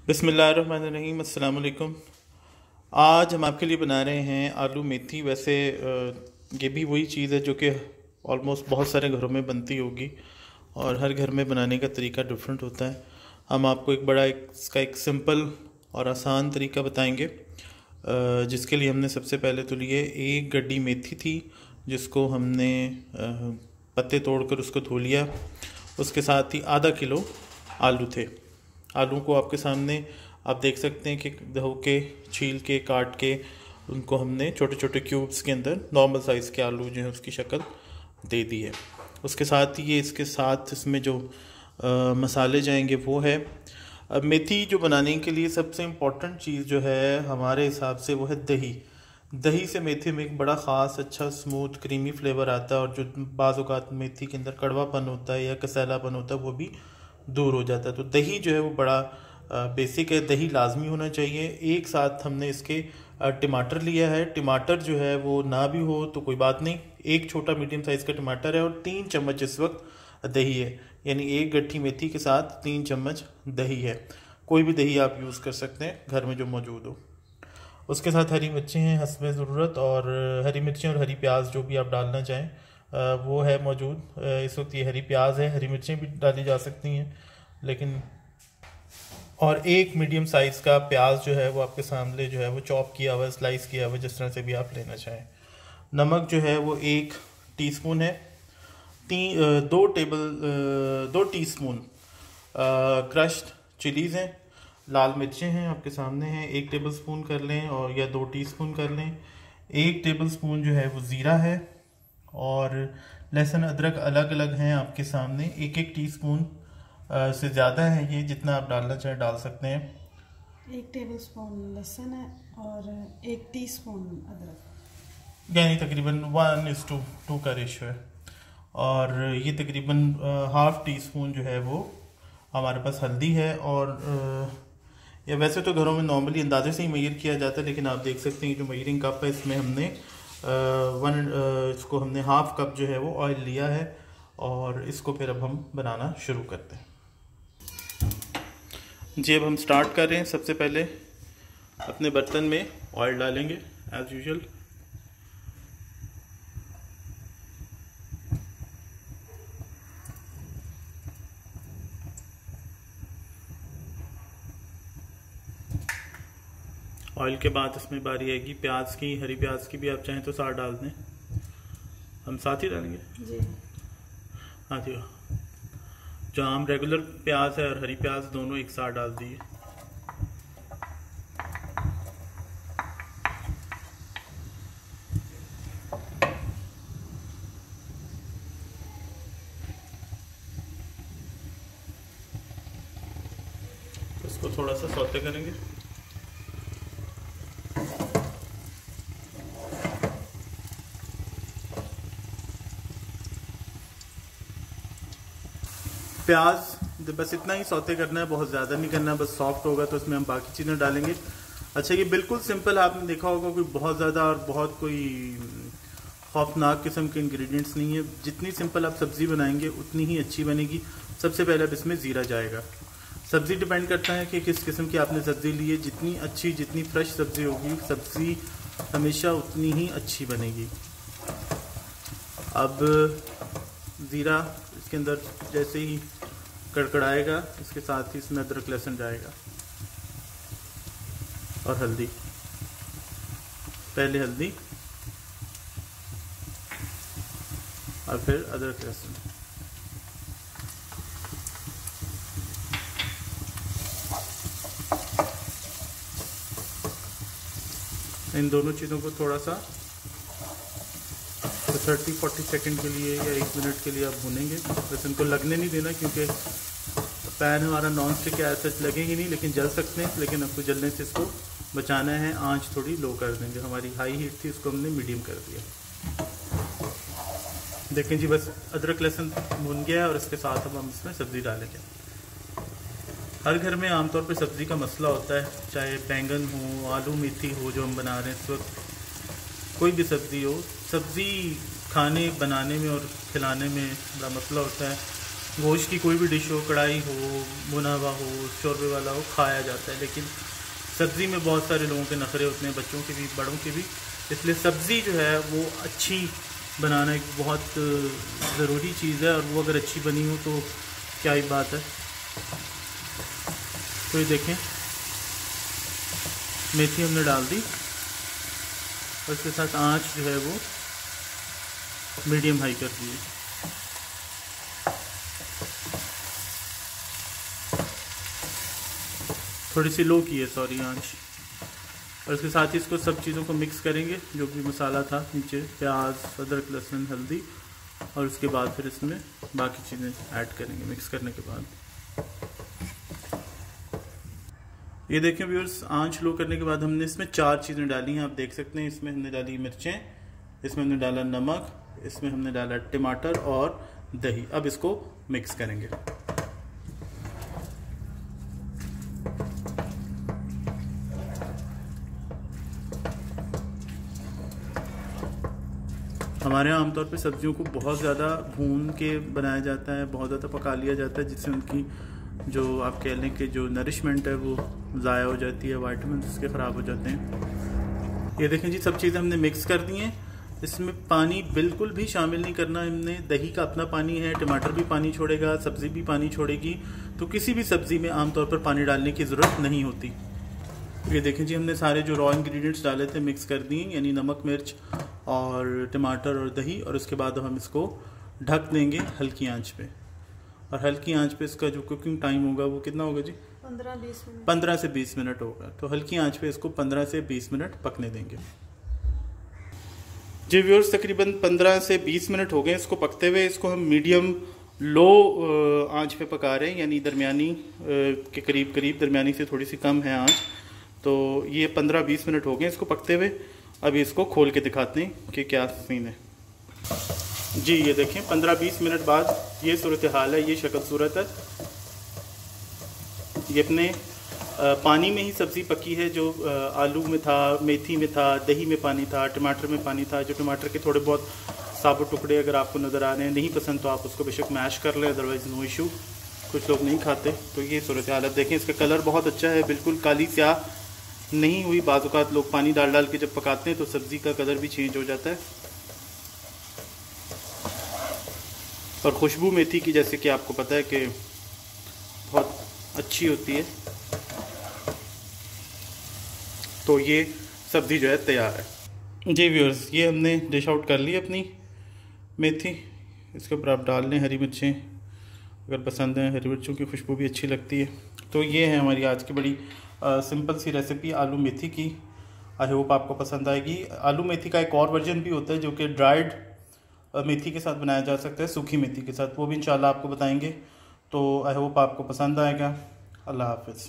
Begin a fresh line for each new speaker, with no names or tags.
बिस्मिल्लाहिर्रहमानिर्रहीम, अस्सलाम वालेकुम। आज हम आपके लिए बना रहे हैं आलू मेथी। वैसे ये भी वही चीज़ है जो कि ऑलमोस्ट बहुत सारे घरों में बनती होगी और हर घर में बनाने का तरीका डिफरेंट होता है। हम आपको इसका एक सिंपल और आसान तरीका बताएंगे, जिसके लिए हमने सबसे पहले तो लिए एक गड्डी मेथी थी, जिसको हमने पत्ते तोड़कर उसको धो लिया। उसके साथ ही आधा किलो आलू थे। आलू को आपके सामने आप देख सकते हैं कि धो के, छील के, काट के उनको हमने छोटे छोटे क्यूब्स के अंदर नॉर्मल साइज़ के आलू जो है उसकी शक्ल दे दी है। उसके साथ ही इसके साथ इसमें जो मसाले जाएंगे वो है, अब मेथी जो बनाने के लिए सबसे इम्पोर्टेंट चीज़ जो है हमारे हिसाब से वो है दही। दही से मेथी में एक बड़ा ख़ास अच्छा स्मूथ क्रीमी फ्लेवर आता है, और जो बाज़ औक़ात मेथी के अंदर कड़वापन होता है या कसैलापन होता है वो भी दूर हो जाता है। तो दही जो है वो बड़ा बेसिक है, दही लाजमी होना चाहिए। एक साथ हमने इसके टमाटर लिया है। टमाटर जो है वो ना भी हो तो कोई बात नहीं, एक छोटा मीडियम साइज़ का टमाटर है और 3 चम्मच इस वक्त दही है, यानी एक गट्ठी मेथी के साथ 3 चम्मच दही है। कोई भी दही आप यूज़ कर सकते हैं घर में जो मौजूद हो। उसके साथ हरी मिर्चें हैं हस्बे ज़रूरत, और हरी मिर्चें और हरी प्याज जो भी आप डालना चाहें वो है मौजूद। इस वक्त ये हरी प्याज है, हरी मिर्चें भी डाली जा सकती हैं लेकिन, और एक मीडियम साइज़ का प्याज जो है वो आपके सामने जो है वो चॉप किया हुआ, स्लाइस किया हुआ, जिस तरह से भी आप लेना चाहें। नमक जो है वो 1 टीस्पून है। 2 टीस्पून क्रश्ड चिलीज़ हैं। लाल मिर्चें हैं आपके सामने हैं, 1 टेबल स्पून कर लें और या 2 टीस्पून कर लें। 1 टेबल स्पून जो है वो ज़ीरा है, और लहसुन अदरक अलग अलग हैं आपके सामने। 1 टीस्पून से ज़्यादा है ये, जितना आप डालना चाहें डाल सकते हैं।
1 टेबल स्पून लहसुन है और 1 टीस्पून अदरक,
यानी तकरीबन 1:2 का रेशो है। और ये तकरीबन ½ टीस्पून जो है वो हमारे पास हल्दी है। और या वैसे तो घरों में नॉर्मली अंदाजे से ही मेजर किया जाता है, लेकिन आप देख सकते हैं जो मेजरिंग कप है इसमें हमने इसको हमने ½ कप जो है वो ऑयल लिया है, और इसको फिर अब हम बनाना शुरू करते हैं जी। अब हम स्टार्ट कर रहे हैं। सबसे पहले अपने बर्तन में ऑयल डालेंगे एज यूजुअल। ऑयल के बाद इसमें बारी आएगी प्याज की, हरी प्याज की भी आप चाहें तो साथ डाल दें। हम साथ ही डालेंगे
जी।
हाँ जी, जो आम रेगुलर प्याज है और हरी प्याज दोनों एक साथ डाल दिए। तो इसको थोड़ा सा सौते करेंगे। प्याज बस इतना ही सौते करना है, बहुत ज़्यादा नहीं करना, बस सॉफ्ट होगा तो इसमें हम बाकी चीज़ें डालेंगे। अच्छा, ये बिल्कुल सिंपल, आपने देखा होगा कोई बहुत ज़्यादा और बहुत कोई खौफनाक किस्म के इंग्रेडिएंट्स नहीं है। जितनी सिंपल आप सब्ज़ी बनाएंगे उतनी ही अच्छी बनेगी। सबसे पहले अब इसमें ज़ीरा जाएगा। सब्ज़ी डिपेंड करता है कि किस किस्म की आपने सब्ज़ी ली है। जितनी अच्छी, जितनी फ्रेश सब्ज़ी होगी, सब्ज़ी हमेशा उतनी ही अच्छी बनेगी। अब ज़ीरा इसके अंदर जैसे ही कड़कड़ाएगा, इसके साथ ही इसमें अदरक लहसुन जाएगा और हल्दी। पहले हल्दी और फिर अदरक लहसुन। इन दोनों चीज़ों को थोड़ा सा 30-40 सेकंड के लिए या 1 मिनट के लिए आप भूनेंगे। बस इनको लगने नहीं देना, क्योंकि पैन हमारा नॉन स्टिक है, ऐसा लगेंगे नहीं, लेकिन जल सकते हैं। लेकिन आपको जलने से इसको बचाना है। आंच थोड़ी लो कर देंगे। हमारी हाई हीट थी, इसको हमने मीडियम कर दिया। देखें जी, बस अदरक लहसुन भुन गया है और इसके साथ अब हम इसमें सब्ज़ी डालेंगे। हर घर में आमतौर पर सब्ज़ी का मसला होता है, चाहे बैंगन हो, आलू मेथी हो जो हम बना रहे हैं इस वक्त, कोई भी सब्ज़ी हो। सब्ज़ी खाने, बनाने में और खिलाने में बड़ा मसला होता है। गोश्त की कोई भी डिश हो, कढ़ाई हो, भुना हुआ हो, शोरबे वाला हो, खाया जाता है। लेकिन सब्ज़ी में बहुत सारे लोगों के नखरे होते हैं, बच्चों के भी बड़ों के भी, इसलिए सब्ज़ी जो है वो अच्छी बनाना एक बहुत ज़रूरी चीज़ है, और वो अगर अच्छी बनी हो तो क्या ही बात है। तो ये देखें, मेथी हमने डाल दी और इसके साथ आँच जो है वो मीडियम हाई कर दी। थोड़ी सी लो की है, सॉरी, आँच। और इसके साथ ही इसको सब चीज़ों को मिक्स करेंगे, जो भी मसाला था नीचे, प्याज, अदरक, लहसुन, हल्दी, और उसके बाद फिर इसमें बाकी चीज़ें ऐड करेंगे मिक्स करने के बाद। ये देखें व्यूअर्स, आँच लो करने के बाद हमने इसमें 4 चीज़ें डाली हैं, आप देख सकते हैं। इसमें हमने डाली मिर्चें, इसमें हमने डाला नमक, इसमें हमने डाला टमाटर और दही। अब इसको मिक्स करेंगे। हमारे यहाँ आमतौर पे सब्जियों को बहुत ज़्यादा भून के बनाया जाता है, बहुत ज़्यादा पका लिया जाता है, जिससे उनकी जो आप कह लें कि जो नरिशमेंट है वो ज़ाया हो जाती है, वाइटामिन उसके ख़राब हो जाते हैं। ये देखें जी, सब चीज़ें हमने मिक्स कर दी हैं। इसमें पानी बिल्कुल भी शामिल नहीं करना हमने, दही का अपना पानी है, टमाटर भी पानी छोड़ेगा, सब्ज़ी भी पानी छोड़ेगी, तो किसी भी सब्ज़ी में आमतौर पर पानी डालने की ज़रूरत नहीं होती। ये देखें जी, हमने सारे जो रॉ इंग्रेडिएंट्स डाले थे मिक्स कर दिए, यानी नमक, मिर्च और टमाटर और दही, और उसके बाद हम इसको ढक देंगे हल्की आंच पे। और हल्की आंच पे इसका जो कुकिंग टाइम होगा वो कितना होगा जी?
15-20 मिनट।
15 से 20 मिनट होगा। तो हल्की आंच पे इसको 15 से 20 मिनट पकने देंगे। जी व्यूअर्स, तकरीबन 15 से 20 मिनट हो गए इसको पकते हुए। इसको हम मीडियम लो आंच पे पका रहे हैं, यानी दरमियानी के करीब करीब, दरमियानी से थोड़ी सी कम है आंच। तो ये 15-20 मिनट हो गए इसको पकते हुए। अभी इसको खोल के दिखाते हैं कि क्या सीन है। जी ये देखें, 15-20 मिनट बाद ये सूरत हाल है, ये शक्ल सूरत है। ये अपने पानी में ही सब्ज़ी पकी है, जो आलू में था, मेथी में था, दही में पानी था, टमाटर में पानी था। जो टमाटर के थोड़े बहुत साबुत टुकड़े अगर आपको नज़र आ रहे हैं, नहीं पसंद तो आप उसको बेशक मैश कर लें, अदरवाइज़ नो इशू। कुछ लोग नहीं खाते। तो ये सूरत हालत देखें, इसका कलर बहुत अच्छा है, बिल्कुल काली स्याह नहीं हुई। बाज़ औक़ात लोग पानी डाल डाल के जब पकाते हैं तो सब्ज़ी का कलर भी चेंज हो जाता है। और खुशबू मेथी की, जैसे कि आपको पता है कि बहुत अच्छी होती है। तो ये सब्ज़ी जो है तैयार है। जी व्यूअर्स, ये हमने डिश आउट कर ली अपनी मेथी। इसके ऊपर आप डाल लें हरी मिर्चें, अगर पसंद है, हरी मिर्चों की खुशबू भी अच्छी लगती है। तो ये है हमारी आज की बड़ी सिंपल सी रेसिपी आलू मेथी की। आई होप आपको पसंद आएगी। आलू मेथी का एक और वर्जन भी होता है जो कि ड्राइड मेथी के साथ बनाया जा सकता है, सूखी मेथी के साथ, वो भी इंशाल्लाह आपको बताएंगे। तो आई होप आपको पसंद आएगा। अल्लाह हाफिज़।